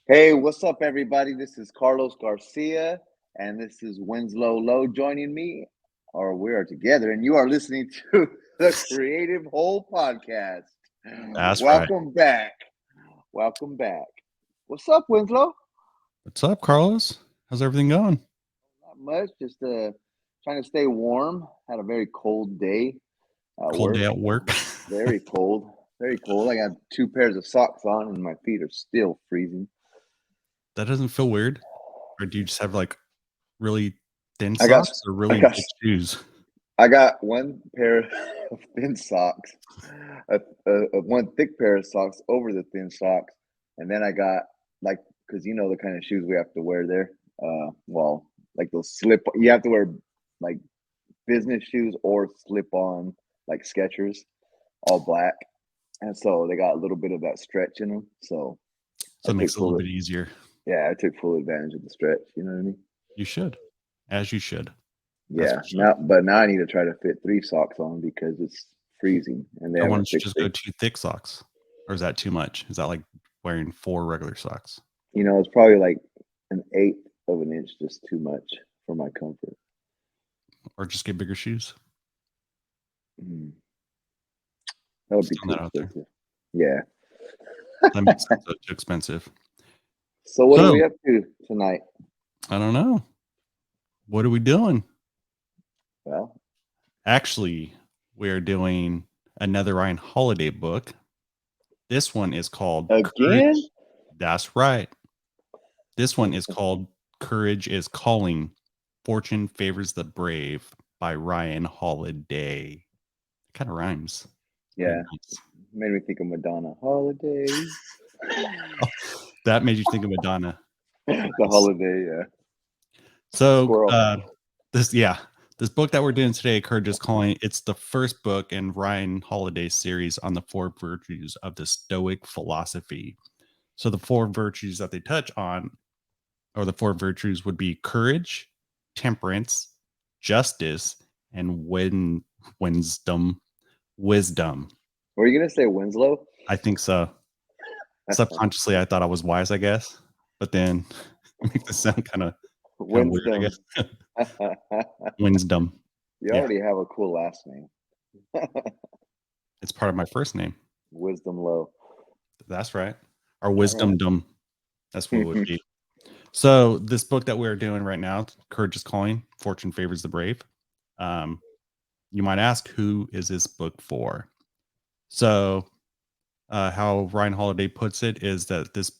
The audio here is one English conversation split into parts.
Hey, what's up, everybody? This is Carlos Garcia, and this is Winslow Low joining me, or we are together, and you are listening to the Creative Whole Podcast. That's right. Welcome back. Welcome back. What's up, Winslow? What's up, Carlos? How's everything going? Not much. Just trying to stay warm. Had a very cold day at Cold day work. at work. Very cold. Very cold. I got two pairs of socks on, and my feet are still freezing. That doesn't feel weird. Or do you just have like really thin I got socks or I really got big shoes? I got one pair of thin socks, one thick pair of socks over the thin socks, and then I got like because you know the kind of shoes we have to wear there. Well, like those slip. You have to wear like business shoes or slip on like Skechers, all black, and so they got a little bit of that stretch in them. So So I it makes took it a little full, bit easier. yeah, I took full advantage of the stretch. You know what I mean? You should. As you should. That's Yeah. for sure. Now I need to try to fit three socks on because it's freezing and they Why haven't don't you fixed just go it. two thick socks? Or is that too much? Is that like wearing four regular socks? It's probably like an eighth of an inch, just too much for my comfort. Or just get bigger shoes? Mm, that would Just be throwing too that out there. expensive. Yeah. That makes sense. Too expensive. So what are So we up to tonight? I don't know. What are we doing? Well, Actually, we're doing another Ryan Holiday book. This one is called again? Courage. That's right. This one is called Courage is Calling. Fortune Favors the Brave by Ryan Holiday. Kind of rhymes. Pretty Yeah. nice. Made me think of Madonna. Holiday. Oh, that made you think of Madonna. The Nice. holiday, yeah. So, Squirrel. this book that we're doing today, Courage is Calling, it's the first book in Ryan Holiday's series on the four virtues of the Stoic philosophy. So, the four virtues that they touch on, or the four virtues, would be courage, temperance, justice, and wisdom. Wisdom. Were you gonna say Winslow? I think so. Subconsciously, I thought I was wise, I guess, but then it makes it sound kind of weird, I Winston. guess. Wisdom. You Yeah, already have a cool last name. it's part of my first name. Wisdom Low. That's right. Or All right. wisdom dumb. That's what it would be. So this book that we're doing right now, Courage is Calling, Fortune Favors the Brave. Um, you might ask, who is this book for? So how Ryan Holiday puts it is that this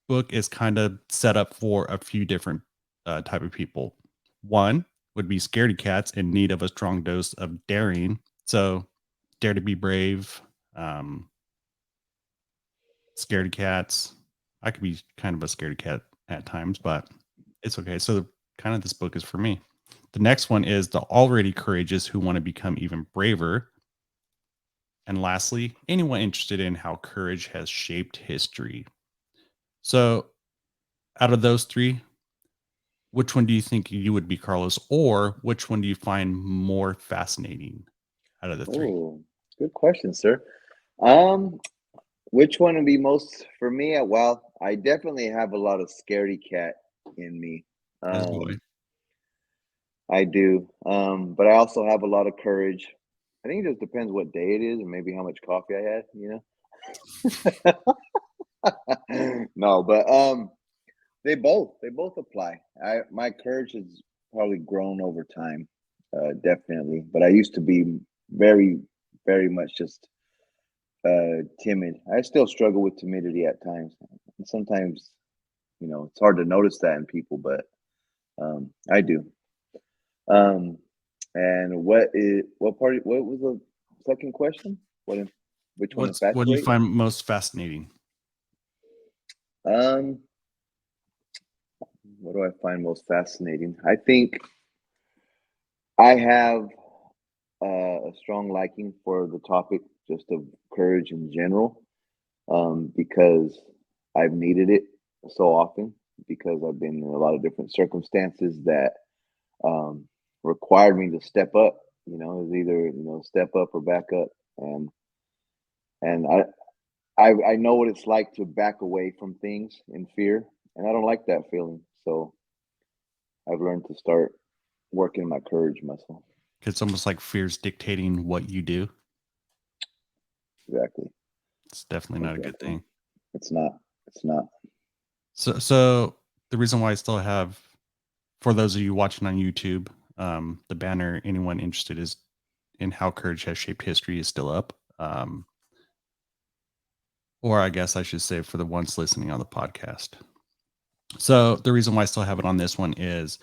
book is kind of set up for a few different type of people. One would be scaredy cats in need of a strong dose of daring. So dare to be brave, um, scaredy cats. I could be kind of a scaredy cat at times, but it's okay. So kind of this book is for me. The next one is the already courageous who want to become even braver. And lastly, anyone interested in how courage has shaped history. So out of those three, which one do you think you would be, Carlos? Or which one do you find more fascinating out of the three? Oh, good question, sir. Um, which one would be most for me? Well, I definitely have a lot of scaredy cat in me. As do I. I do. But I also have a lot of courage. I think it just depends what day it is and maybe how much coffee I had. No, but they both apply. My courage has probably grown over time, definitely. But I used to be very, very much just timid. I still struggle with timidity at times. And sometimes, it's hard to notice that in people, but I do. Um, and what was the second question? Which one What do you infatuates? find most fascinating? Um, what do I find most fascinating? I think I have a strong liking for the topic just of courage in general, because I've needed it so often because I've been in a lot of different circumstances that um, required me to step up. It was either step up or back up, and I know what it's like to back away from things in fear, and I don't like that feeling. So I've learned to start working my courage muscle. It's almost like fear's dictating what you do. Exactly. It's definitely not a good Exactly. thing. It's not. It's not. So the reason why I still have, for those of you watching on YouTube, the banner, anyone interested is in how courage has shaped history, is still up. Or I guess I should say for the ones listening on the podcast. So the reason why I still have it on this one is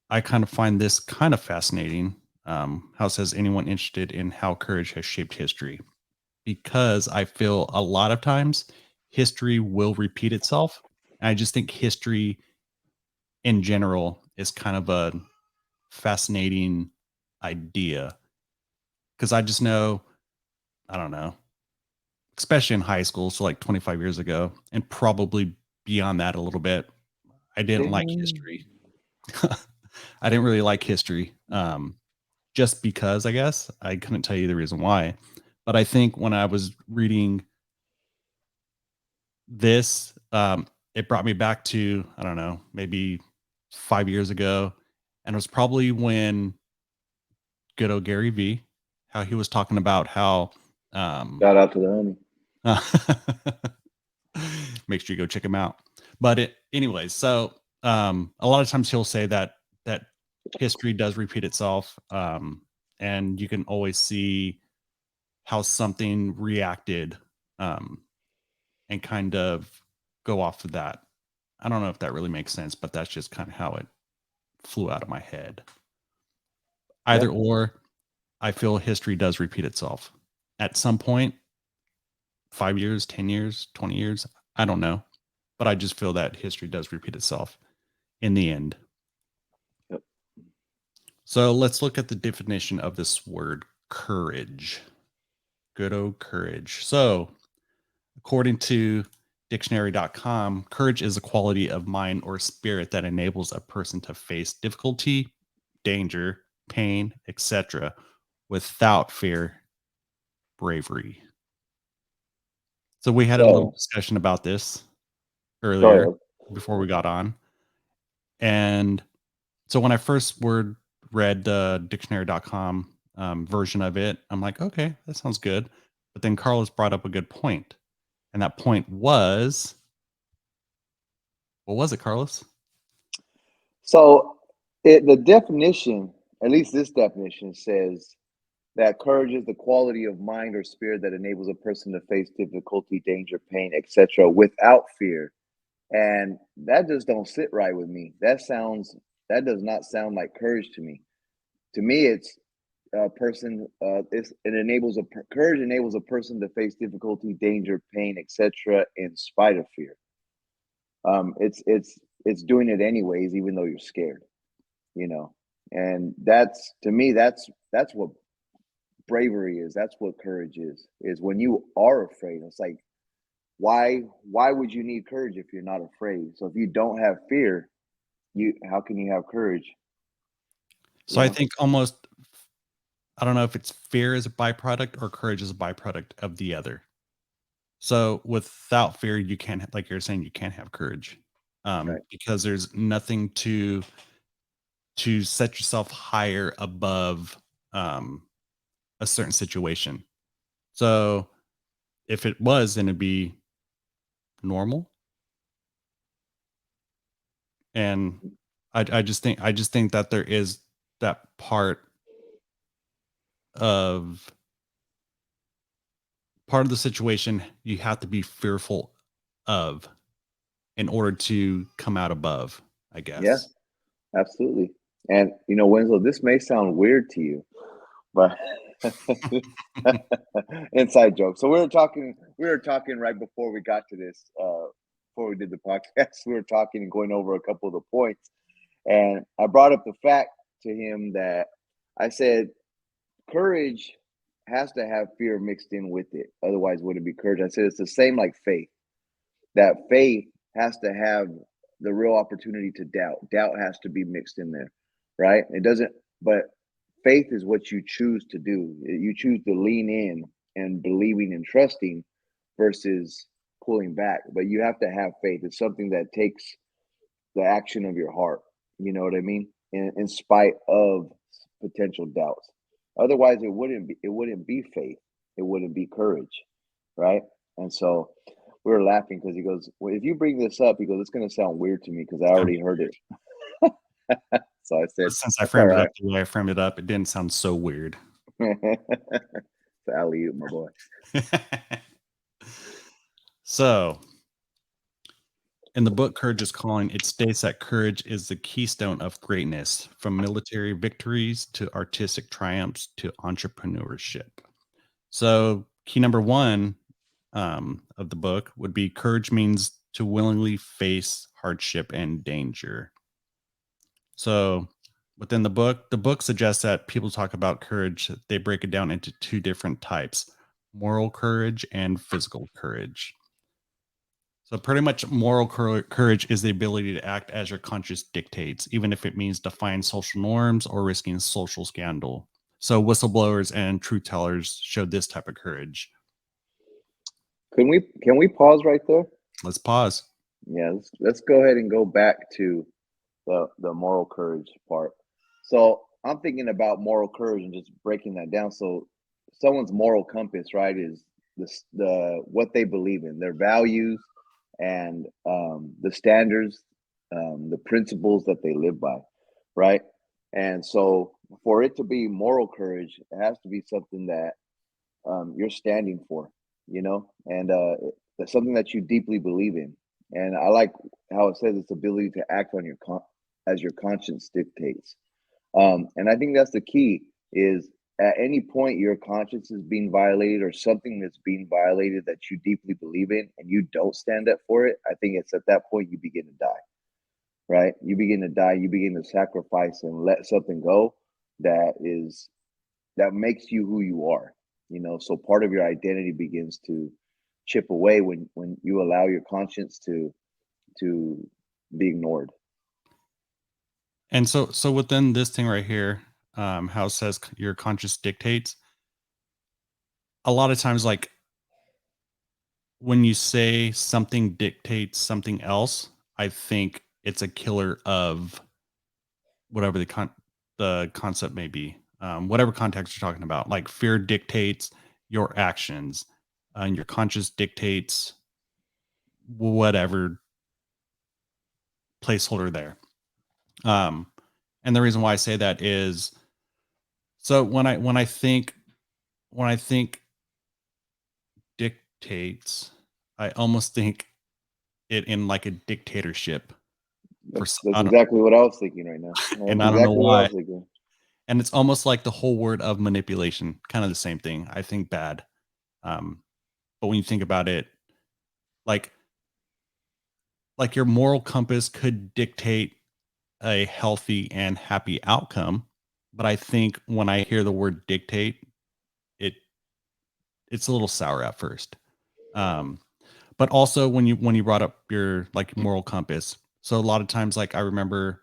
I kind of find this kind of fascinating. How it says anyone interested in how courage has shaped history, because I feel a lot of times history will repeat itself. And I just think history in general is kind of a fascinating idea, because I just know, I don't know, especially in high school, so like 25 years ago, and probably beyond that a little bit, I didn't like Ding. history. I didn't really like history, just because, I guess. I couldn't tell you the reason why. But I think when I was reading this, it brought me back to, I don't know, maybe 5 years ago. And it was probably when good old Gary V, how he was talking about how, Shout out to the homie. make sure you go check him out. But anyways, so a lot of times he'll say that history does repeat itself, and you can always see how something reacted, um, and kind of go off of that. I don't know if that really makes sense, but that's just kind of how it flew out of my head. Yeah. Either or, I feel history does repeat itself at some point. 5 years, 10 years, 20 years, I don't know, but I just feel that history does repeat itself in the end. Yep. So let's look at the definition of this word courage. Good old courage. So, according to dictionary.com, courage is a quality of mind or spirit that enables a person to face difficulty, danger, pain, etc., without fear, bravery. So, we had a little So discussion about this earlier sorry. before we got on. And so, when I first read the dictionary.com version of it, I'm like, okay, that sounds good. But then Carlos brought up a good point. And that point was, what was it, Carlos? So the definition, at least this definition, says that courage is the quality of mind or spirit that enables a person to face difficulty, danger, pain, etc., without fear. And that just don't sit right with me. That does not sound like courage to me. To me, it's a person. Courage enables a person to face difficulty, danger, pain, etc., in spite of fear. It's doing it anyways, even though you're scared. You know, and that's to me that's what bravery is. That's what courage is when you are afraid. It's like, why would you need courage if you're not afraid? So if you don't have fear, you how can you have courage? So You I know. think almost, I don't know if it's fear as a byproduct or courage as a byproduct of the other. So without fear, you can't, like you're saying, you can't have courage, Right. because there's nothing to set yourself higher above, um, a certain situation. So if it was, then it'd be normal. And I just think that there is that of part of the situation you have to be fearful of in order to come out above, I Yeah, guess. absolutely. And Winslow, this may sound weird to you, but inside joke. So we were talking right before we got to this, before we did the podcast. We were talking and going over a couple of the points. And I brought up the fact to him that I said courage has to have fear mixed in with it. Otherwise, it wouldn't be courage. I said it's the same like faith. That faith has to have the real opportunity to doubt. Doubt has to be mixed in there, right? It doesn't, but faith is what you choose to do. You choose to lean in and believing and trusting versus pulling back, but you have to have faith. It's something that takes the action of your heart. You know what I mean? In spite of potential doubts. Otherwise, it wouldn't be faith. It wouldn't be courage, right? And so we were laughing because he goes, "Well, if you bring this up," he goes, "it's going to sound weird to me because I It's gonna be already heard weird. it." So I said, But since I "That's all framed it up right." the way I framed it up, it didn't sound so weird. It's alley oop, my boy. So, in the book Courage is Calling, it states that courage is the keystone of greatness, from military victories to artistic triumphs to entrepreneurship. So, key number one of the book would be courage means to willingly face hardship and danger. So, within the book suggests that people talk about courage, they break it down into two different types: moral courage and physical courage. So, pretty much, moral courage is the ability to act as your conscience dictates, even if it means defying social norms or risking social scandal. So, whistleblowers and truth tellers showed this type of courage. Can we pause right there? Let's pause. Yeah, let's go ahead and go back to the moral courage part. So I'm thinking about moral courage and just breaking that down. So someone's moral compass, right, is the what they believe in, their values, and the standards, the principles that they live by, right? And so for it to be moral courage, it has to be something that you're standing for, and that's something that you deeply believe in. And I like how it says its ability to act on as your conscience dictates. And I think that's the key is at any point your conscience is being violated or something that's being violated that you deeply believe in and you don't stand up for it. I think it's at that point you begin to die, right? You begin to die, you begin to sacrifice and let something go that is that makes you who you are. So part of your identity begins to chip away when you allow your conscience to be ignored. And so within this thing right here, how it says your conscience dictates, a lot of times, like when you say something dictates something else, I think it's a killer of whatever the concept may be, whatever context you're talking about. Like fear dictates your actions, and your conscience dictates whatever placeholder there. Um, and the reason why I say that is so when I think dictates, I almost think it in like a dictatorship That's I don't, exactly what I was thinking right now. and That's I don't know exactly what I why. was thinking. And it's almost like the whole word of manipulation, kind of the same thing. I think bad. Um, but when you think about it, like your moral compass could dictate a healthy and happy outcome. But I think when I hear the word dictate, it it's a little sour at first. Um, but also when you brought up your like moral compass, so a lot of times, like I remember,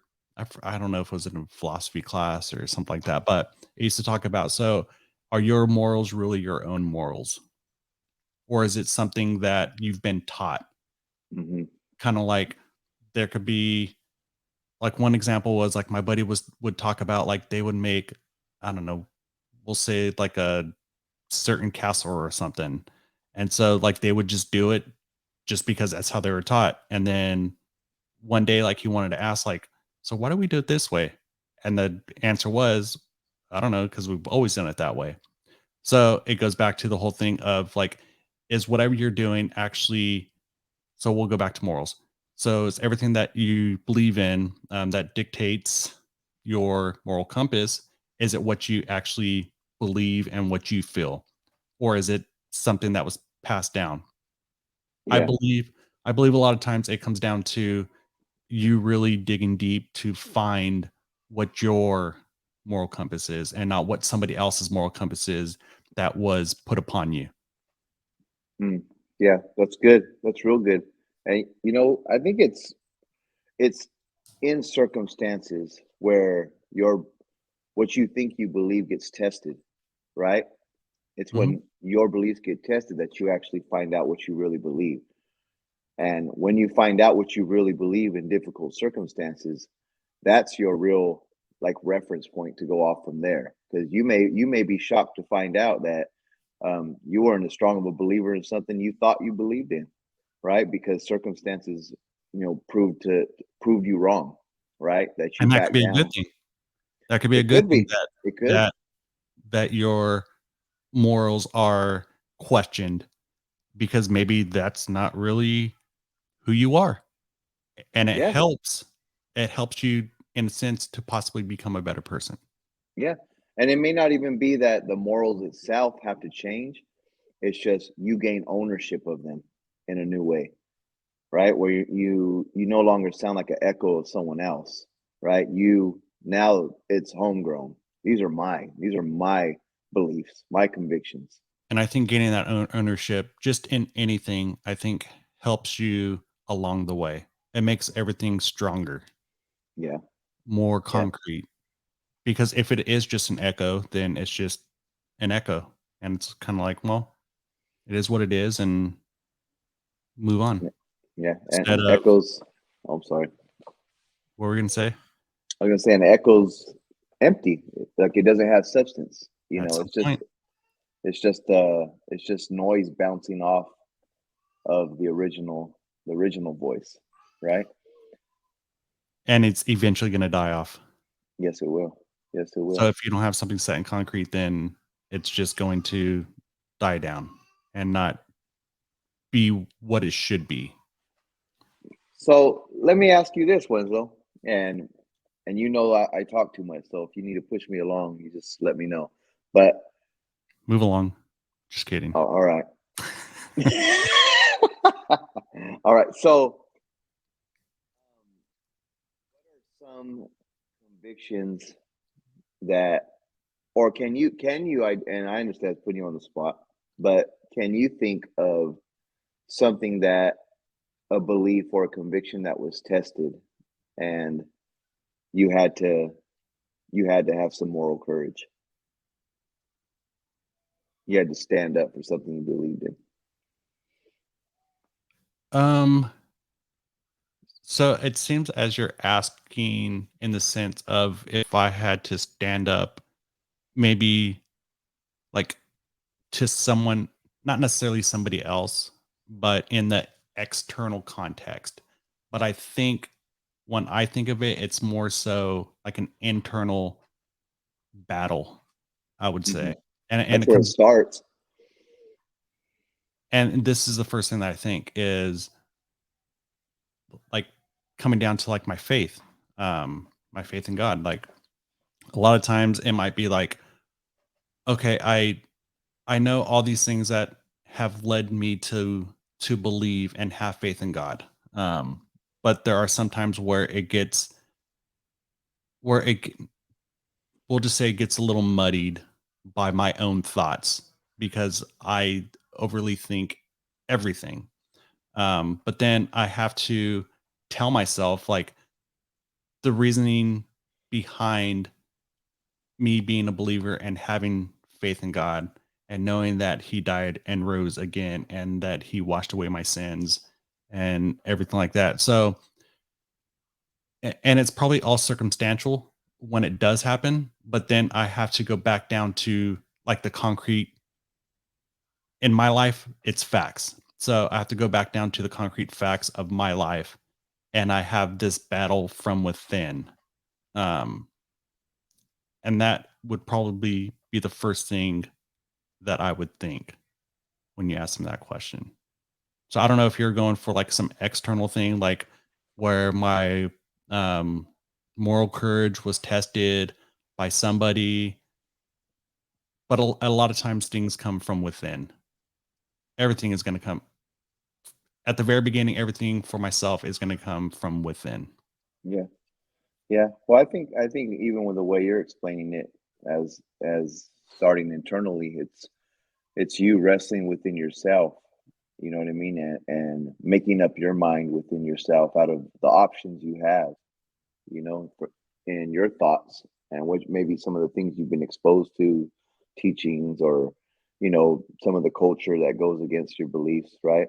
I don't know if it was in a philosophy class or something like that, but I used to talk about, so are your morals really your own morals, or is it something that you've been taught? Hmm. Kind of like there could be, like, one example was like my buddy would talk about, like, they would make, I don't know, we'll say like a certain castle or something, and so like they would just do it just because that's how they were taught. And then one day, like, he wanted to ask, like, so why do we do it this way? And the answer was, I don't know, because we've always done it that way. So it goes back to the whole thing of like, is whatever you're doing actually, so we'll go back to morals. So it's everything that you believe in, that dictates your moral compass. Is it what you actually believe and what you feel, or is it something that was passed down? I Yeah. believe I believe a lot of times it comes down to you really digging deep to find what your moral compass is and not what somebody else's moral compass is that was put upon you. Mm. Yeah, that's good. That's real good. And I think it's in circumstances where what you think you believe gets tested, right? It's Mhm. when your beliefs get tested that you actually find out what you really believe. And when you find out what you really believe in difficult circumstances, that's your real like reference point to go off from there. Because you may be shocked to find out that you weren't as strong of a believer in something you thought you believed in, right? Because circumstances, proved you wrong, right? That you And that could back be a good down. thing. That could be a It good could thing be. It could. that that your morals are questioned because maybe that's not really who you are. And Yeah. it helps you in a sense to possibly become a better person. Yeah. And it may not even be that the morals itself have to change. It's just you gain ownership of them in a new way, right? Where you no longer sound like an echo of someone else, right? You now it's homegrown. These are mine. These are my beliefs, my convictions. And I think gaining that ownership just in anything, I think helps you along the way. It makes everything stronger, Yeah, more yeah, concrete. Because if it is just an echo, then it's just an echo. And it's kind of like, well, it is what it is and move on. yeah, yeah. Instead And of echoes. Oh, I'm sorry. what we're gonna say I was gonna say, and echoes empty. Like it doesn't have substance. at some It's just point. it's just noise bouncing off of the original voice, right? And it's eventually gonna die off. Yes, it will. Yes, it So will. if you don't have something set in concrete, then it's just going to die down and not be what it should be. So let me ask you this, Winslow, and I talk too much, so if you need to push me along, you just let me know. But Move along. Just kidding. all right, all right. So, what are some convictions that, or can you? And I understand it's putting you on the spot, but can you think of something that a belief or a conviction that was tested, and you had to you had to have some moral courage. You had to stand up for something you believed in. Um, so it seems as you're asking in the sense of if I had to stand up, maybe like to someone, not necessarily somebody else, but in the external context. But I think when I think of it, it's more so like an internal battle, I would Hmm. say. And That's it where it comes starts. and this is the first thing that I think is like coming down to like my faith in God. Like a lot of times it might be like, okay, I know all these things that have led me to believe and have faith in God. But there are some times where where it g- we'll just say it gets a little muddied by my own thoughts because I overly think everything. But then I have to tell myself like the reasoning behind me being a believer and having faith in God and knowing that he died and rose again and that he washed away my sins and everything like that. So, and it's probably all circumstantial when it does happen, but then I have to go back down to like the concrete in my life, it's facts. So I have to go back down to the concrete facts of my life and I have this battle from within. Um, and that would probably be the first thing that I would think when you ask them that question. So I don't know if you're going for like some external thing, like where my um, moral courage was tested by somebody, but a lot of times things come from within. Everything is going to come at the very beginning. Everything for myself is going to come from within. Yeah, yeah. Well, I think even with the way you're explaining it, as starting internally, it's you wrestling within yourself. You know what I mean, and making up your mind within yourself out of the options you have. In your thoughts and what maybe some of the things you've been exposed to, teachings or some of the culture that goes against your beliefs, right?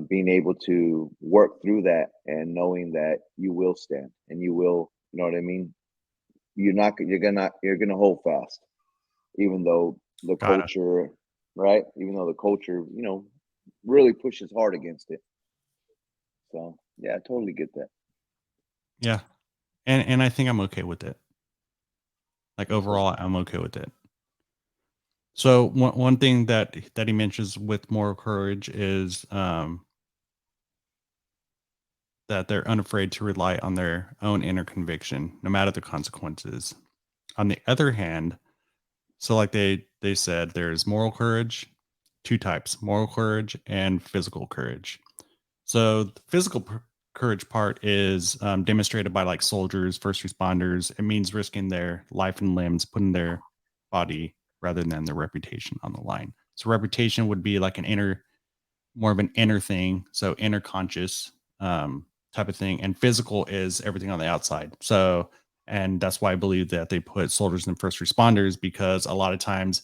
being able to work through that and knowing that you will stand and you will, you know what I mean? You're gonna hold fast, even though the Got it. culture, right? Even though the culture, really pushes hard against it. So yeah, I totally get that. Yeah. And I think I'm okay with it. Like Okay. overall, I'm okay with it. So one thing that he mentions with moral courage is that they're unafraid to rely on their own inner conviction, no matter the consequences. On the other hand, so like they said, there's moral courage, two types: moral courage and physical courage. So the courage part is demonstrated by like soldiers, first responders. It means risking their life and limbs, putting their body rather than their reputation on the line. So reputation would be like more of an inner thing. So inner conscious type of thing. And physical is everything on the outside. So, and that's why I believe that they put soldiers and first responders, because a lot of times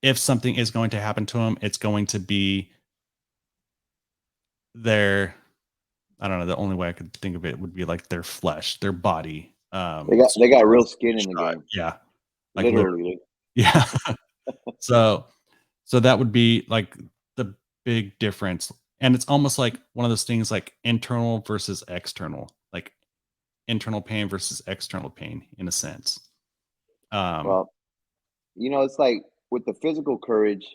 if something is going to happen to them, it's going to be their, I don't know, the only way I could think of it would be like their flesh, their body. They got real skin in the Shot. game, Yeah. Like literally. literally. Yeah. so so that would be like the big difference. And it's almost like one of those things like internal versus external, like internal pain versus external pain in a sense. Um, Well, it's like with the physical courage,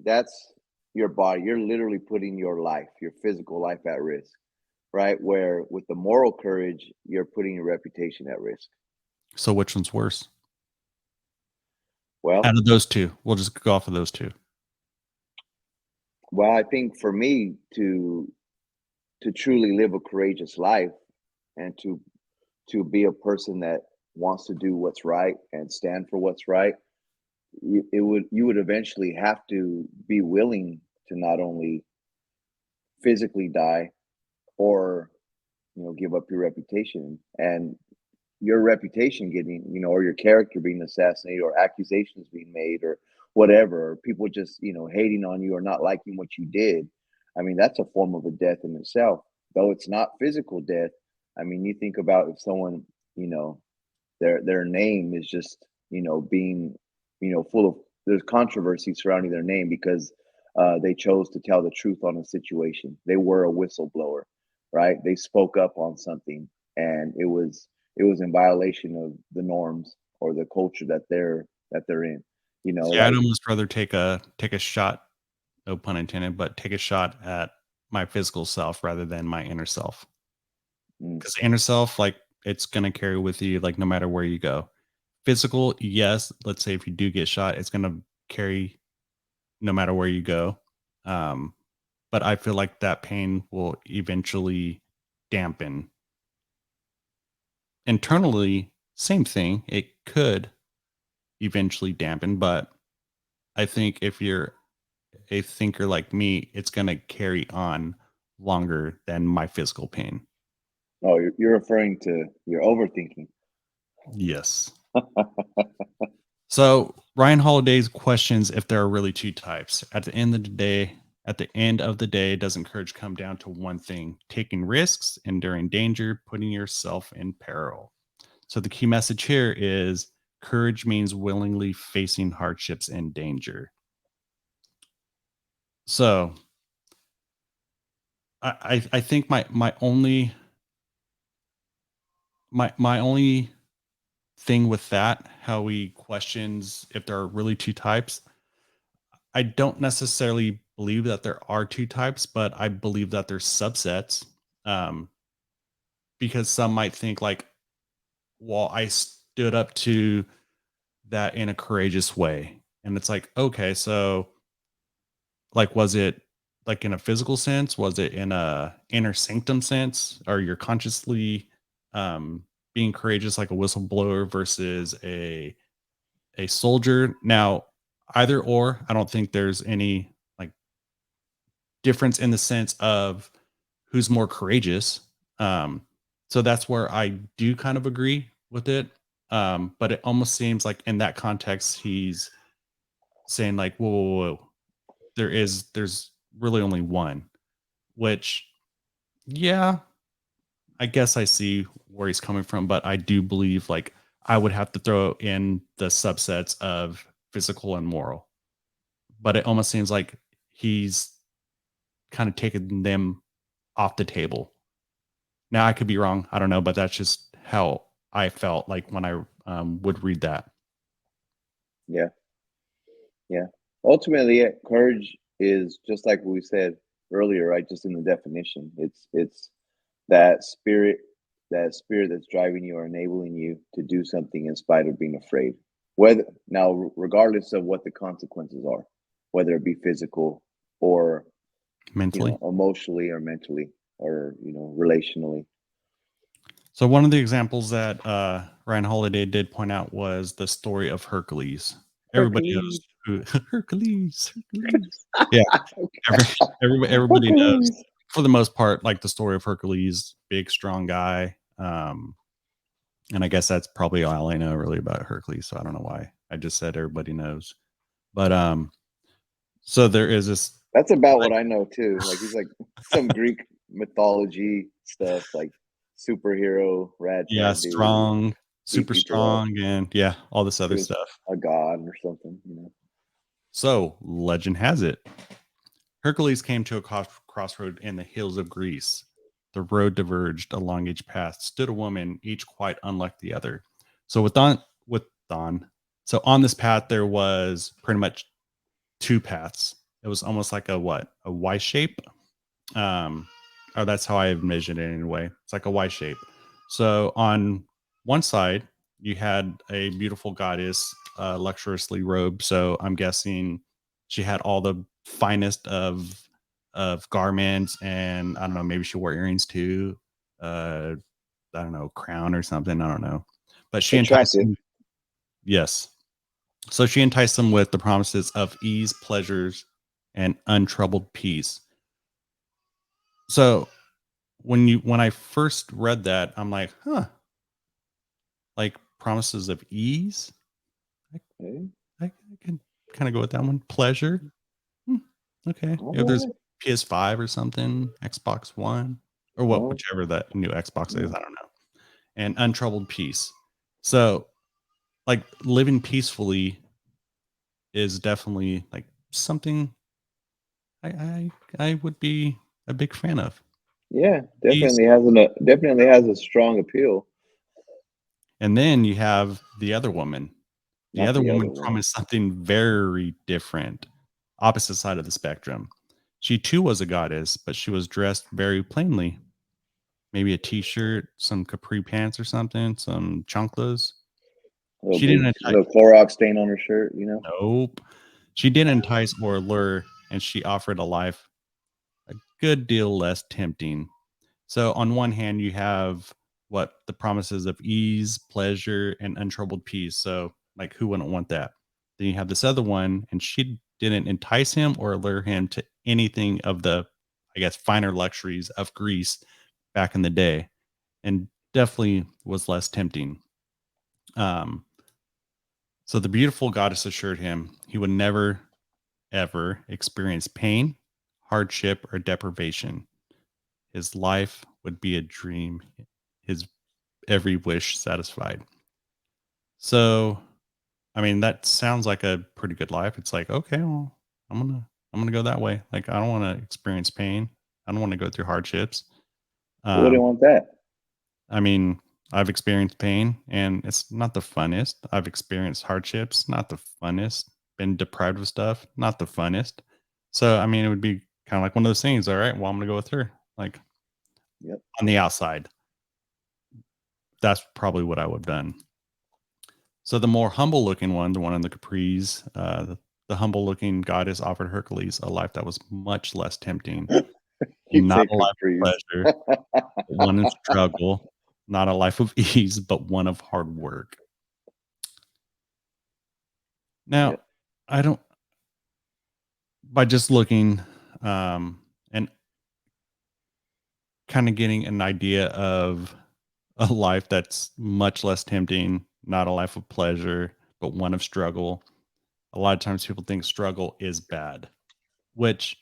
that's your body. You're literally putting your physical life at risk, right? Where with the moral courage, you're putting your reputation at risk. so which one's worse? Out Well, of those two, we'll just go off of those two. well, I think for me to truly live a courageous life and to be a person that wants to do what's right and stand for what's right, you would eventually have to be willing to not only physically die or give up your reputation and your reputation getting, or your character being assassinated or accusations being made or whatever, or people just, hating on you or not liking what you did. I mean, that's a form of a death in itself, though it's not physical death. I mean, you think about if someone, you know, their name is just, being, full of there's controversy surrounding their name because they chose to tell the truth on a situation. They were a whistleblower, right? They spoke up on something, and it was in violation of the norms or the culture that they're in. See, I'd Like almost rather take a shot, no pun intended, but take a shot at my physical self rather than my inner self. mm, Because inner self, like it's gonna carry with you, like no matter where you go. Physical, yes. Let's say if you do get shot, it's gonna carry no matter where you go. Um, but I feel like that pain will eventually dampen. Internally, same thing. It could eventually dampen, but I think if you're a thinker like me, it's going to carry on longer than my physical pain. oh, you're referring to your overthinking. Yes. So Ryan Holiday's questions if there are really two types. At the end of the day, does encourage come down to one thing: taking risks, enduring danger, putting yourself in peril. So the key message here is courage means willingly facing hardships and danger. So I think my only thing with that, how he questions if there are really two types, I don't necessarily believe that there are two types, but I believe that there's subsets. Um, because some might think like, well, I stood up to that in a courageous way. And it's like, okay, so like was it like in a physical sense? Was it in a inner sanctum sense? Or you're consciously being courageous like a whistleblower versus a soldier? Now, either or, I don't think there's any like difference in the sense of who's more courageous. Um, so that's where I do kind of agree with it. But it almost seems like in that context, he's saying like, whoa, whoa, whoa. There's really only one, which, yeah, I guess I see where he's coming from, but I do believe like I would have to throw in the subsets of physical and moral. But it almost seems like he's kind of taken them off the table. Now I could be wrong. I don't know, but that's just how I felt like when I would read that. Yeah, yeah. Ultimately, courage is just like we said earlier, right? Just in the definition, it's that spirit, that spirit that's driving you or enabling you to do something in spite of being afraid. Whether now, regardless of what the consequences are, whether it be physical or Mentally. emotionally or mentally or relationally. So one of the examples that Ryan Holiday did point out was the story of Hercules. Everybody knows Hercules. who Hercules. Hercules. Yeah, every, everybody knows Hercules. for the most part, like the story of Hercules, big strong guy. And I guess that's probably all I know really about Hercules. So I don't know why I just said everybody knows. But so there is this. That's about what I know too. Like he's like some Greek mythology stuff, like superhero, rad Yeah, cat dude, strong, beat super people up. strong, and yeah, all this He other was stuff. a god or something. So legend has it, Hercules came to a crossroad in the hills of Greece. The road diverged along each path. Stood a woman, each quite unlike the other. So with Don, so on this path there was pretty much two paths. It was almost like a Y shape. Um, or that's how I envisioned it anyway. It's like a Y shape. So on one side, you had a beautiful goddess, luxuriously robed. So I'm guessing she had all the finest of garments, and I don't know, maybe she wore earrings too. Uh, I don't know, crown or something. I don't know, but she enticed Attractive. him. Yes, so she enticed him with the promises of ease, pleasures, and untroubled peace. So when I first read that, I'm like, huh, like promises of ease. I, Okay. I can kind of go with that one. Pleasure. Hmm, okay. If there's All right. PS5 or something, Xbox One, or what, Well, whichever that new Xbox is, yeah. I don't know. And untroubled peace. So like living peacefully is definitely like something I I would be a big fan of. Yeah, Peace. definitely has a strong appeal. And then you have the other woman. The Not other the other woman woman. promised something very different, opposite side of the spectrum. She too was a goddess, but she was dressed very plainly. Maybe a t-shirt, some capri pants or something, some chanclas. A little She big, didn't entice. little Clorox stain on her shirt. Nope. She didn't entice or allure, and she offered a life a good deal less tempting. So on one hand, you have what the promises of ease, pleasure, and untroubled peace. So like, who wouldn't want that? Then you have this other one, and she didn't entice him or allure him to anything of the, I guess, finer luxuries of Greece back in the day, and definitely was less tempting. Um, so the beautiful goddess assured him he would never, ever experience pain, hardship, or deprivation. His life would be a dream, his every wish satisfied. So, I mean, that sounds like a pretty good life. It's like, okay, well, I'm gonna go that way. Like, I don't want to experience pain. I don't want to go through hardships. Who wouldn't Um, want that? I mean, I've experienced pain, and it's not the funnest. I've experienced hardships, not the funnest. Been deprived of stuff, not the funnest. So, I mean, it would be kind of like one of those things. All right, well, I'm gonna go with her. Like Yep. on the outside, that's probably what I would have done. So the more humble looking one, the one in the capris, the humble looking goddess offered Hercules a life that was much less tempting, You not say a life of capris. pleasure, but one in struggle, not a life of ease, but one of hard work. Now, Yep. I don't, by just looking and kind of getting an idea of a life that's much less tempting, not a life of pleasure, but one of struggle. A lot of times people think struggle is bad, which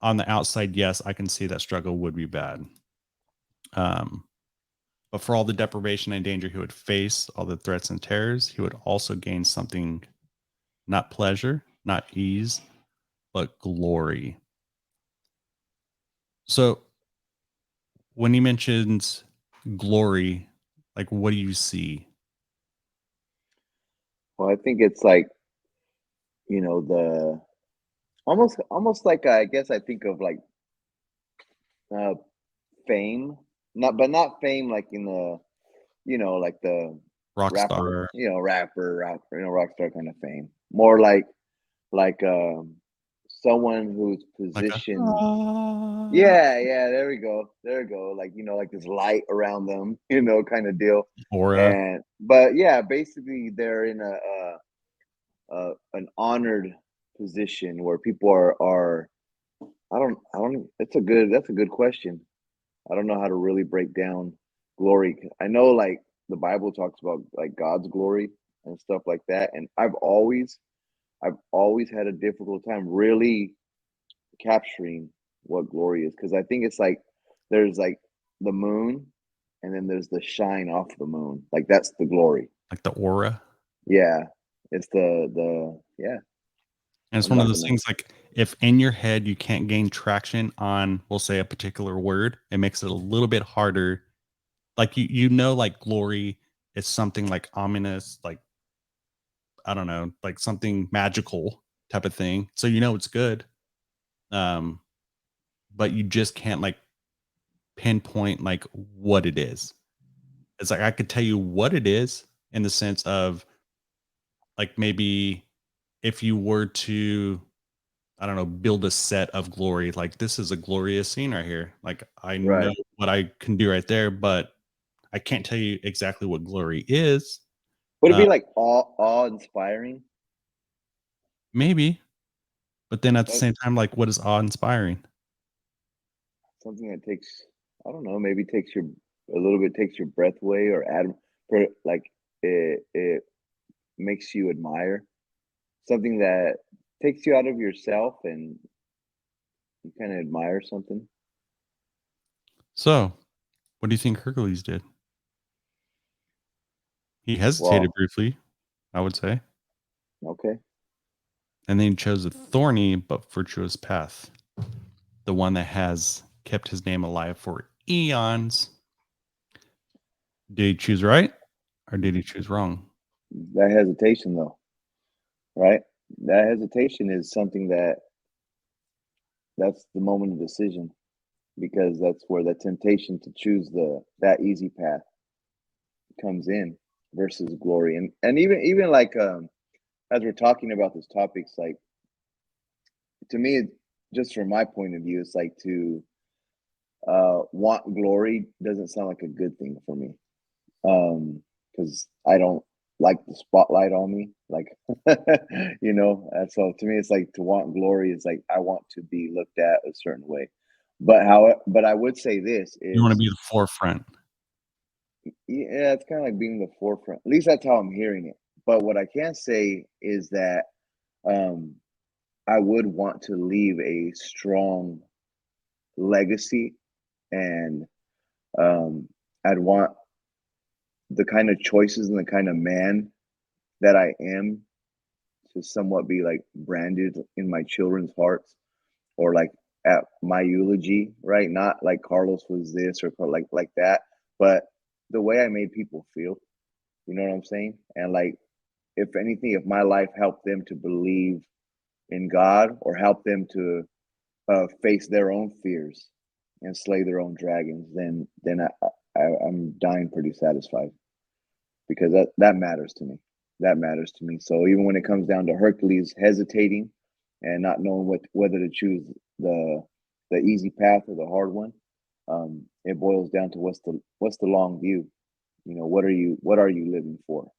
on the outside, yes, I can see that struggle would be bad. But for all the deprivation and danger he would face, all the threats and terrors, he would also gain something, not pleasure, not ease, but glory. So when he mentions glory, like what do you see? Well, I think it's like, the almost like, I guess I think of like uh fame, not fame like in the, like the rapper, Rockstar. rock star kind of fame. More like someone who's Like a positioned. Yeah, yeah, there we go. Like, like this light around them, kind of deal. aura. But yeah, basically they're in an honored position where people are. I don't. That's a good question. I don't know how to really break down glory. I know like the Bible talks about like God's glory and stuff like that, and I've always had a difficult time really capturing what glory is, because I think it's like there's like the moon, and then there's the shine off the moon. Like that's the glory. Like the aura. Yeah, it's the yeah. And it's I'm one of not those gonna. things like if in your head you can't gain traction on, we'll say, a particular word, it makes it a little bit harder. Like like glory is something like ominous, like I don't know, like something magical type of thing. So it's good. Um, but you just can't like pinpoint like what it is. It's like I could tell you what it is in the sense of like maybe if you were to, I don't know, build a set of glory, like this is a glorious scene right here. Like I Right. know what I can do right there, but I can't tell you exactly what glory is. Would it Uh, be like awe inspiring? maybe, but then at the That same time, like what is awe inspiring? something that takes, I don't know, maybe takes your a little bit takes your breath away, or add for like it makes you admire something that takes you out of yourself, and you kind of admire something. So, what do you think Hercules did? He hesitated Well, briefly, I would say, okay. and then he chose a thorny but virtuous path, the one that has kept his name alive for eons. Did he choose right or did he choose wrong? That hesitation, though, right? That hesitation is something that's the moment of decision, because that's where the temptation to choose that easy path comes in versus glory. And even like as we're talking about these topics, like to me, just from my point of view, it's like to want glory doesn't sound like a good thing for me, because I don't like the spotlight on me, like and so to me it's like to want glory is like I want to be looked at a certain way. But I would say this You want to is, be the forefront. yeah, it's kind of like being the forefront. At least that's how I'm hearing it. But what I can say is that um I would want to leave a strong legacy, and um I'd want the kind of choices and the kind of man that I am to somewhat be like branded in my children's hearts, or like at my eulogy, right? Not like Carlos was this, or like that, but the way I made people feel. You know what I'm saying? And like, if anything, if my life helped them to believe in God, or help them to face their own fears and slay their own dragons, then I'm dying pretty satisfied, because that matters to me. That matters to me. So even when it comes down to Hercules hesitating and not knowing whether to choose the the easy path or the hard one, it boils down to what's the long view. What are you living for?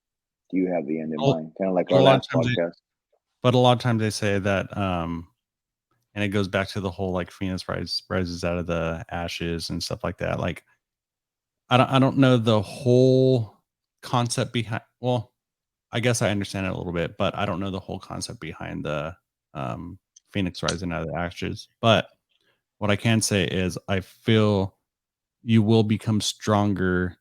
Do you have the end in Well, mind? Kind of like but a our lot of last times, podcast. but a lot of times they say that, and it goes back to the whole like Phoenix rises out of the ashes and stuff like that. Like I don't know the whole concept behind. Well, I guess I understand it a little bit, but I don't know the whole concept behind the um, Phoenix rising out of the ashes. But what I can say is I feel you will become stronger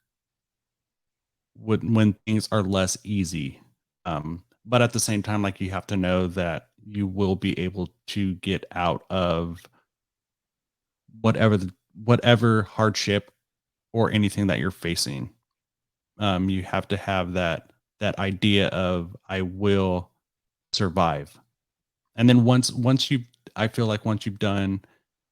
when things are less easy. But at the same time, like you have to know that you will be able to get out of whatever hardship or anything that you're facing. You have to have that idea of I will survive. And then once you I feel like once you've done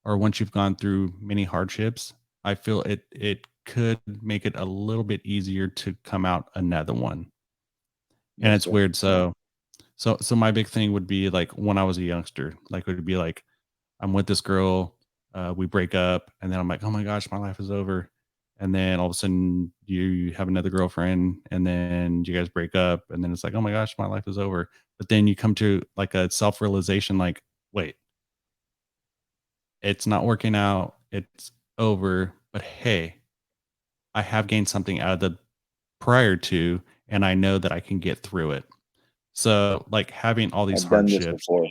or once you've gone through many hardships, I feel it could make it a little bit easier to come out another one. And Yes, it's sir. weird. So my big thing would be like when I was a youngster, like it would be like I'm with this girl, we break up, and then I'm like, oh my gosh, my life is over. And then all of a sudden you have another girlfriend, and then you guys break up, and then it's like, oh my gosh, my life is over. But then you come to like a self realization, like, wait, it's not working out, it's over. But hey, I have gained something out of the prior to, and I know that I can get through it. So like having all these I've done this hardships, before.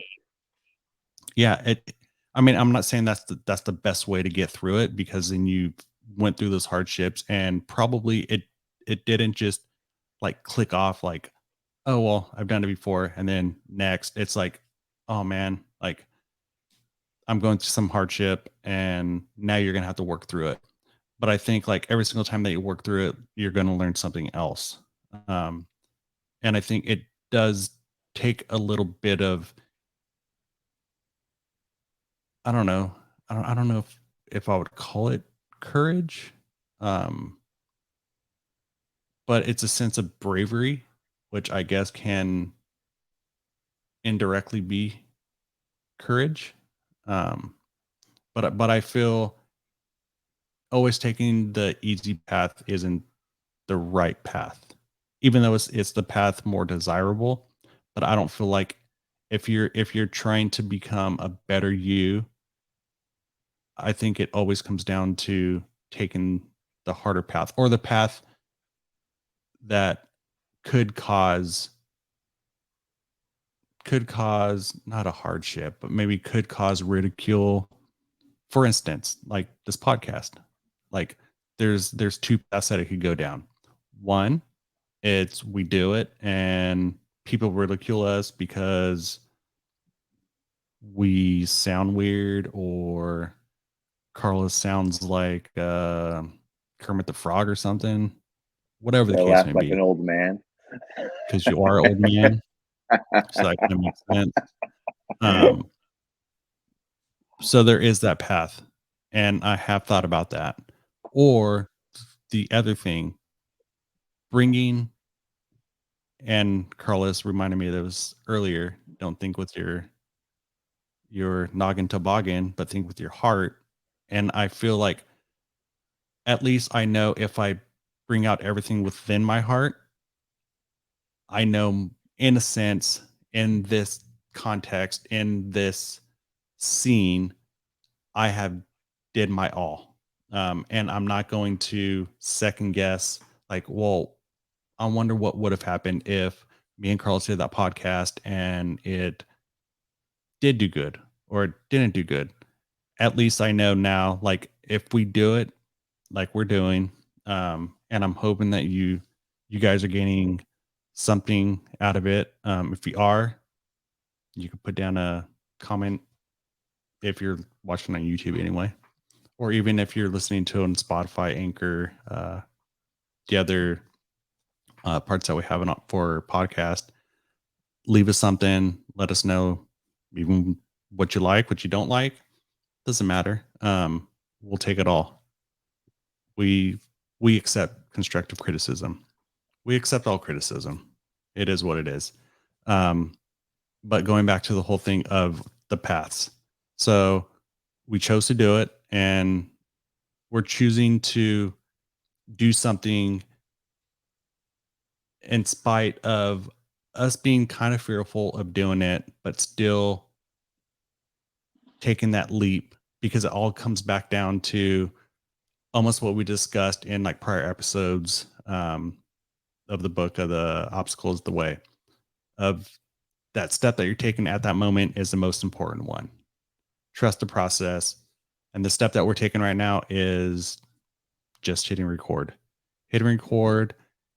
yeah, it I mean, I'm not saying that's the best way to get through it because then you went through those hardships and probably it didn't just like click off like, oh well, I've done it before and then next it's like, oh man, like I'm going through some hardship and now you're going to have to work through it. But I think like every single time that you work through it, you're going to learn something else. Um and I think it does take a little bit of I don't know. I don't know if I would call it courage, um, but it's a sense of bravery, which I guess can indirectly be courage. Um, but I feel always taking the easy path isn't the right path, even though it's the path more desirable. But I don't feel like if you're trying to become a better you, I think it always comes down to taking the harder path or the path that could cause not a hardship, but maybe could cause ridicule. For instance, like this podcast. Like there's two paths that it could go down. One, it's we do it and people ridicule us because we sound weird or Carlos sounds like Kermit the Frog or something, whatever the I case laugh may like be, an old man. because you are an old man, so that kind of makes sense. Um, so there is that path, and I have thought about that. Or the other thing, bringing and Carlos reminded me of this earlier. Don't think with your noggin toboggan, but think with your heart. And I feel like at least I know if I bring out everything within my heart, I know in a sense, in this context, in this scene, I have did my all. And I'm not going to second guess like, well, I wonder what would have happened if me and Carlos did that podcast and it did do good or it didn't do good. At least I know now, like if we do it like we're doing, and I'm hoping that you guys are gaining something out of it. If you are, you can put down a comment if you're watching on YouTube anyway, or even if you're listening to it on Spotify, Anchor, the other parts that we have for podcast. Leave us something. Let us know even what you like, what you don't like. Doesn't matter. We'll take it all. We we accept constructive criticism. We accept all criticism. It is what it is. Um, but going back to the whole thing of the paths. So we chose to do it and we're choosing to do something in spite of us being kind of fearful of doing it, but still taking that leap because it all comes back down to almost what we discussed in like prior episodes of the book of the obstacles the way of that step that you're taking at that moment is the most important one. Trust the process, And the step that we're taking right now is just hitting record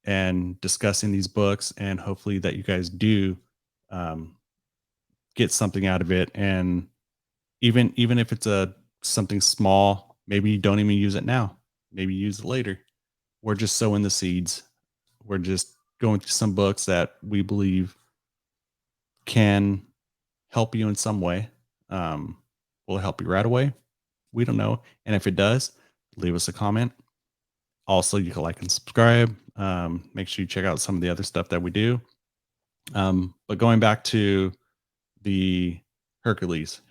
and discussing these books, and hopefully that you guys do um, get something out of it. And even if it's a something small, maybe you don't even use it now, maybe use it later. We're just sowing the seeds. We're just going through some books that we believe can help you in some way. Will it help you right away? We don't know. And if it does, leave us a comment. Also, you can like and subscribe. Make sure you check out some of the other stuff that we do. But going back to the Hercules,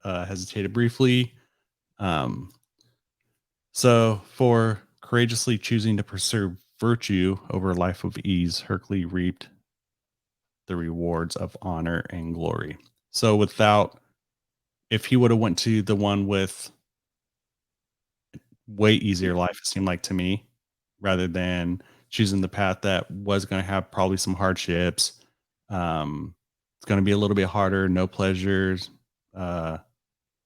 hesitated briefly. So, for courageously choosing to pursue virtue over a life of ease, Hercules reaped the rewards of honor and glory. So, if he would have went to the one with way easier life, it seemed like to me, rather than choosing the path that was going to have probably some hardships. It's going to be a little bit harder, no pleasures, uh,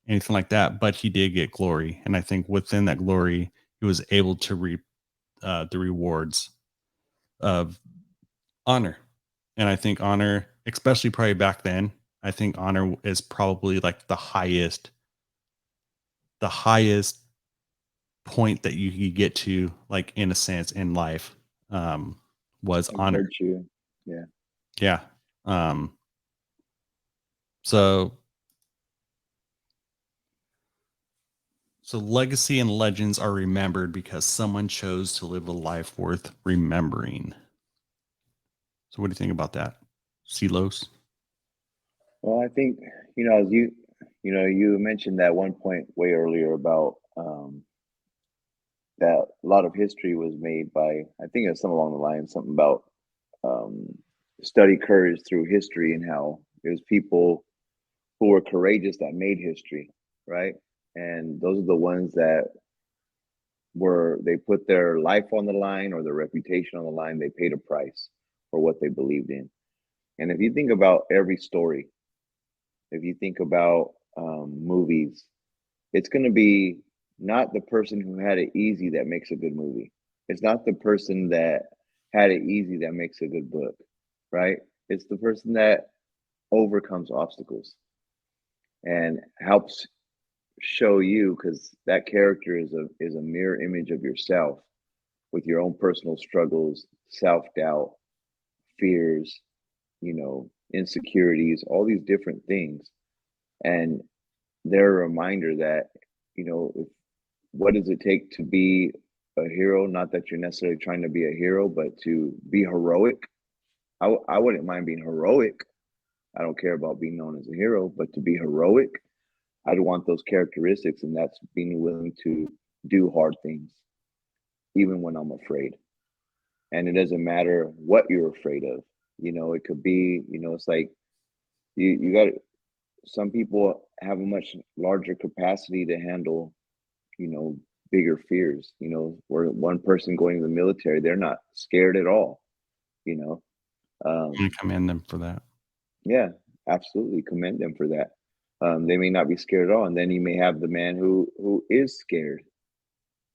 anything like that. But he did get glory, and I think within that glory, he was able to reap the rewards of honor. And I think honor, especially probably back then, I think honor is probably like the highest point that you could get to, like in a sense, in life, was Like honor. virtue. Yeah. Yeah. Um, so so legacy and legends are remembered because someone chose to live a life worth remembering. So what do you think about that, Silos? Well, I think, as you mentioned that one point way earlier about that a lot of history was made by, I think it's something along the line, something about um, study courage through history and how there's people who were courageous that made history, right? And those are the ones that they put their life on the line or their reputation on the line. They paid a price for what they believed in. And if you think about every story, if you think about movies, it's going to be not the person who had it easy that makes a good movie. It's not the person that had it easy that makes a good book, right? It's the person that overcomes obstacles and helps show you, because that character is a mirror image of yourself with your own personal struggles, self-doubt, fears, insecurities, all these different things. And they're a reminder that, what does it take to be a hero? Not that you're necessarily trying to be a hero, but to be heroic. I wouldn't mind being heroic. I don't care about being known as a hero, but to be heroic, I'd want those characteristics, and that's being willing to do hard things, even when I'm afraid. And it doesn't matter what you're afraid of. It could be, it's like you got some people have a much larger capacity to handle, you know, bigger fears. Where one person going to the military, they're not scared at all. You know, I um, commend them for that. yeah, absolutely commend them for that. They may not be scared at all, and then you may have the man who is scared,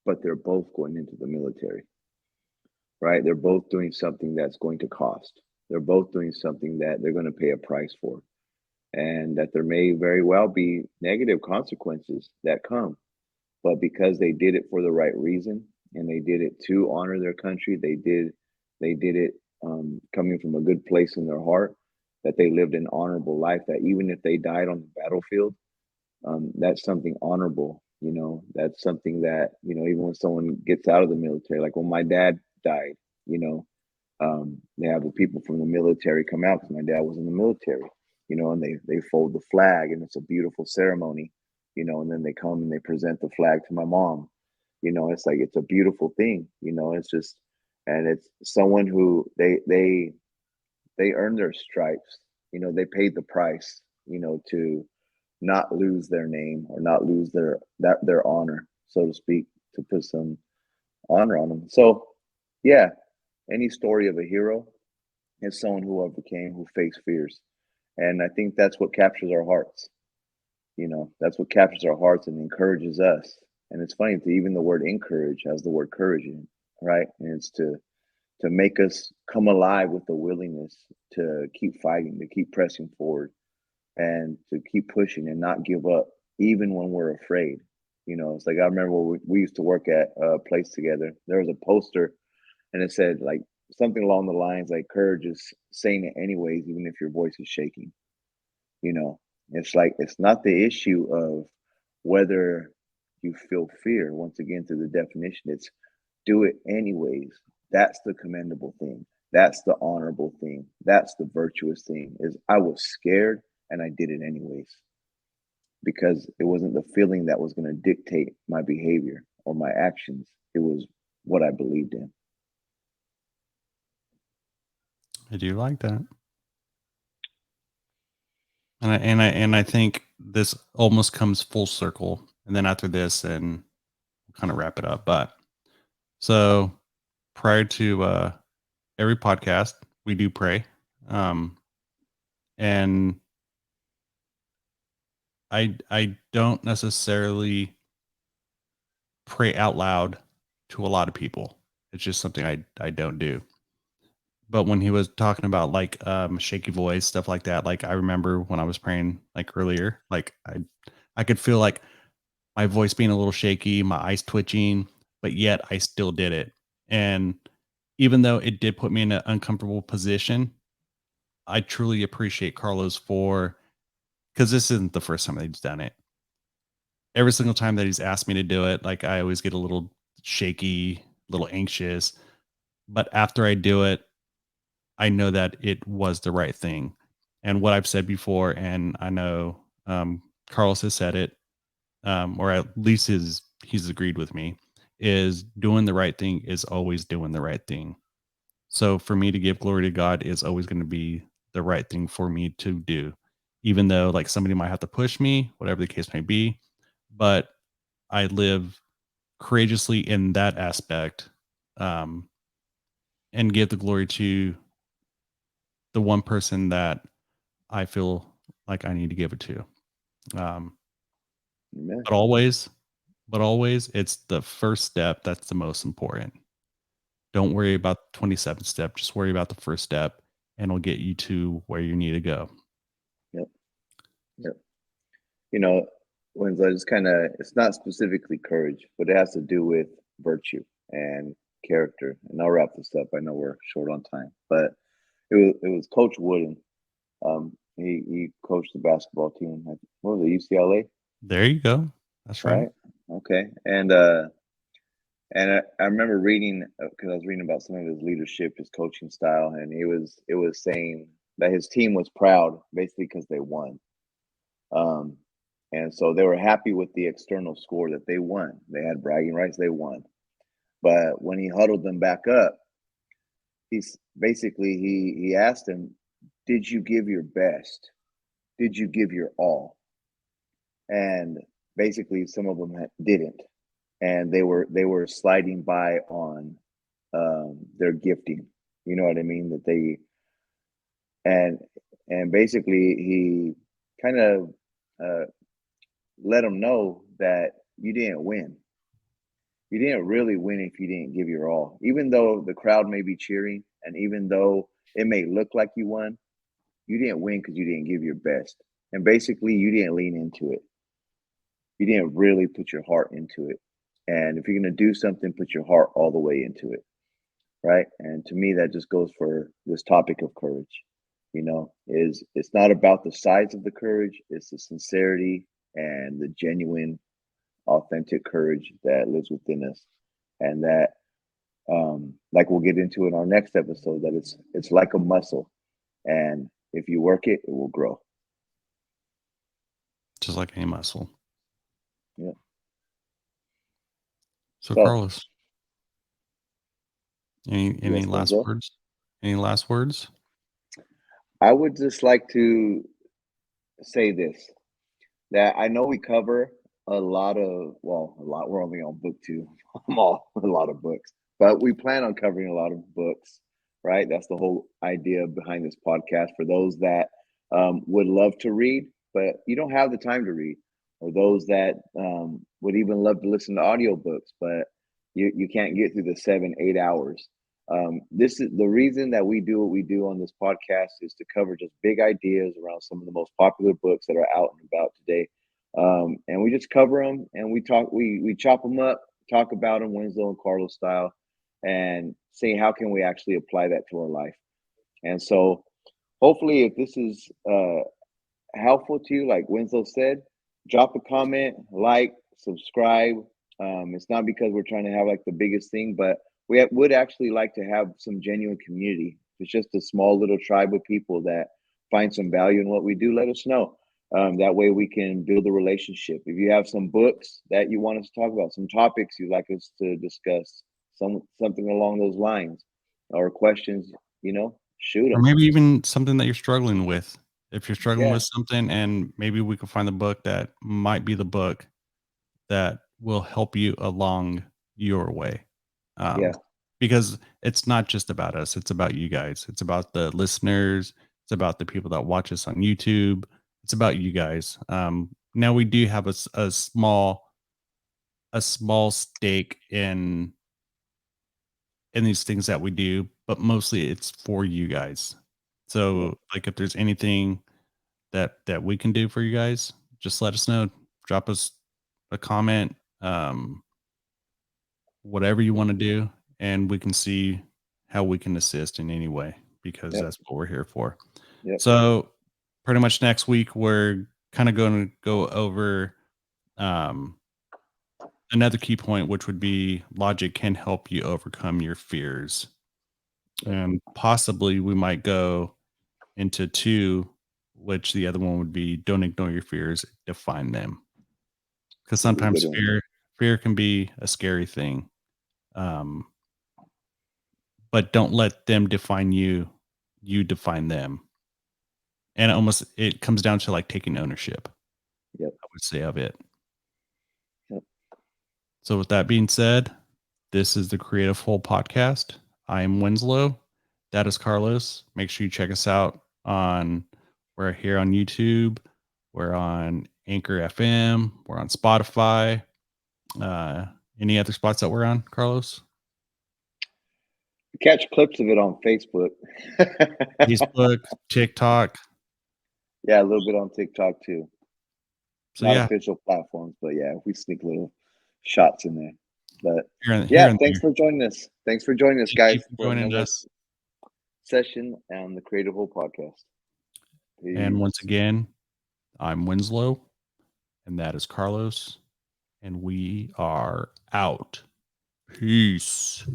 but they're both going into the military, right? They're both doing something that's going to cost. They're both doing something that they're going to pay a price for, and that there may very well be negative consequences that come. But because they did it for the right reason and they did it to honor their country, they did it coming from a good place in their heart, that they lived an honorable life, that even if they died on the battlefield, that's something honorable. That's something that, even when someone gets out of the military, like when my dad died, you know, they have the people from the military come out because my dad was in the military, and they fold the flag, and it's a beautiful ceremony, and then they come and they present the flag to my mom. It's like it's a beautiful thing. It's just, and it's someone who they earned their stripes. They paid the price. To not lose their name or not lose their honor, so to speak, to put some honor on them. So, yeah, any story of a hero is someone who overcame, who faced fears, and I think that's what captures our hearts. That's what captures our hearts and encourages us. And it's funny that even the word encourage has the word courage in it, right? And it's to make us come alive with the willingness to keep fighting, to keep pressing forward, and to keep pushing and not give up, even when we're afraid. It's like I remember we used to work at a place together. There was a poster, and it said like something along the lines like "Courage is saying it anyways, even if your voice is shaking." You know, it's like it's not the issue of whether you feel fear. Once again, through the definition, it's do it anyways. That's the commendable thing. That's the honorable thing. That's the virtuous thing. Is I was scared and I did it anyways because it wasn't the feeling that was going to dictate my behavior or my actions. It was what I believed in. I do like that. And I think this almost comes full circle. And then after this, and we'll kind of wrap it up. But so prior to every podcast, we do pray. And I don't necessarily pray out loud to a lot of people. It's just something I don't do. But when he was talking about like shaky voice, stuff like that, like I remember when I was praying like earlier, like I could feel like my voice being a little shaky, my eyes twitching, but yet I still did it. And even though it did put me in an uncomfortable position, I truly appreciate Carlos for because this isn't the first time that he's done it. Every single time that he's asked me to do it, like I always get a little shaky, a little anxious. But after I do it, I know that it was the right thing. And what I've said before, and I know Carlos has said it, or at least he's agreed with me, is doing the right thing is always doing the right thing. So for me to give glory to God is always going to be the right thing for me to do, even though like somebody might have to push me, whatever the case may be. But I live courageously in that aspect, um, and give the glory to the one person that I feel like I need to give it to. Um, Amen. but always, but always, it's the first step that's the most important. Don't worry about the 27th step. Just worry about the first step, and it'll get you to where you need to go. Yep. Yep. You know, Winslow, it's it's not specifically courage, but it has to do with virtue and character. And I'll wrap this up. I know we're short on time, but it was Coach Wooden. He coached the basketball team. What was it, UCLA? There you go. That's right. Right. Okay. And I remember reading because I was reading about some of his leadership, his coaching style, and it was saying that his team was proud basically because they won. Um, and so they were happy with the external score that they won. They had bragging rights, they won. But when he huddled them back up, he asked them, "Did you give your best? Did you give your all?" And basically, some of them didn't, and they were sliding by on their gifting. You know what I mean? That they and and basically he kind of uh, let them know that you didn't win. You didn't really win if you didn't give your all. Even though the crowd may be cheering, and even though it may look like you won, you didn't win because you didn't give your best. And basically, you didn't lean into it. You didn't really put your heart into it. And if you're going to do something, put your heart all the way into it. Right. And to me, that just goes for this topic of courage. Is it's not about the size of the courage, it's the sincerity and the genuine, authentic courage that lives within us. And that like we'll get into in our next episode, that it's like a muscle. And if you work it, it will grow. Just like any muscle. Yeah. So, So Carlos, any yes, last Winslow. words? Any last words? I would just like to say this, that I know we cover a lot. We're only on book two. I'm all a lot of books, but we plan on covering a lot of books, right? That's the whole idea behind this podcast for those that would love to read, but you don't have the time to read. or those that would even love to listen to audiobooks, but you can't get through the 7, 8 hours. This is the reason that we do what we do on this podcast, is to cover just big ideas around some of the most popular books that are out and about today. And we just cover them and we talk, we chop them up, talk about them Winslow and Carlos style, and see how can we actually apply that to our life. And so hopefully if this is helpful to you, like Winslow said, drop a comment, like, subscribe. It's not because we're trying to have like the biggest thing, but would actually like to have some genuine community. It's just a small little tribe of people that find some value in what we do. Let us know. That way we can build a relationship. If you have some books that you want us to talk about, some topics you'd like us to discuss, something along those lines, or questions, shoot Or them. maybe even something that you're struggling with. If you're struggling Yeah, with something, and maybe we can find the book that might be the book that will help you along your way. yeah, Um, because it's not just about us, it's about you guys. It's about the listeners, it's about the people that watch us on YouTube. It's about you guys. Now we do have a small stake in these things that we do, but mostly it's for you guys. yeah. So like if there's anything that we can do for you guys, just let us know. Drop us a comment, whatever you want to do, and we can see how we can assist in any way, because Yep. that's what we're here for. Yep. So pretty much next week we're kind of going to go over um, another key point, which would be logic can help you overcome your fears. Yep. And possibly we might go into two, which the other one would be don't ignore your fears, define them. Because That's a sometimes good one. fear can be a scary thing. Um, but don't let them define you. You define them. And it comes down to like taking ownership, Yep. I would say, of it. Yep. So with that being said, this is the Creative Whole Podcast. I am Winslow. That is Carlos. Make sure you check us out on we're here on YouTube. We're on Anchor FM. We're on Spotify. Uh, any other spots that we're on, Carlos? Catch clips of it on Facebook. Facebook, TikTok. Yeah, a little bit on TikTok too. So Not yeah, official platforms, but yeah, we sneak little shots in there. But here yeah, and thanks there. for joining us. Thanks for joining us, Thank you guys, for for joining another us. session on the Creative Whole Podcast. And once Peace. again, I'm Winslow, and that is Carlos, and we are out. Peace.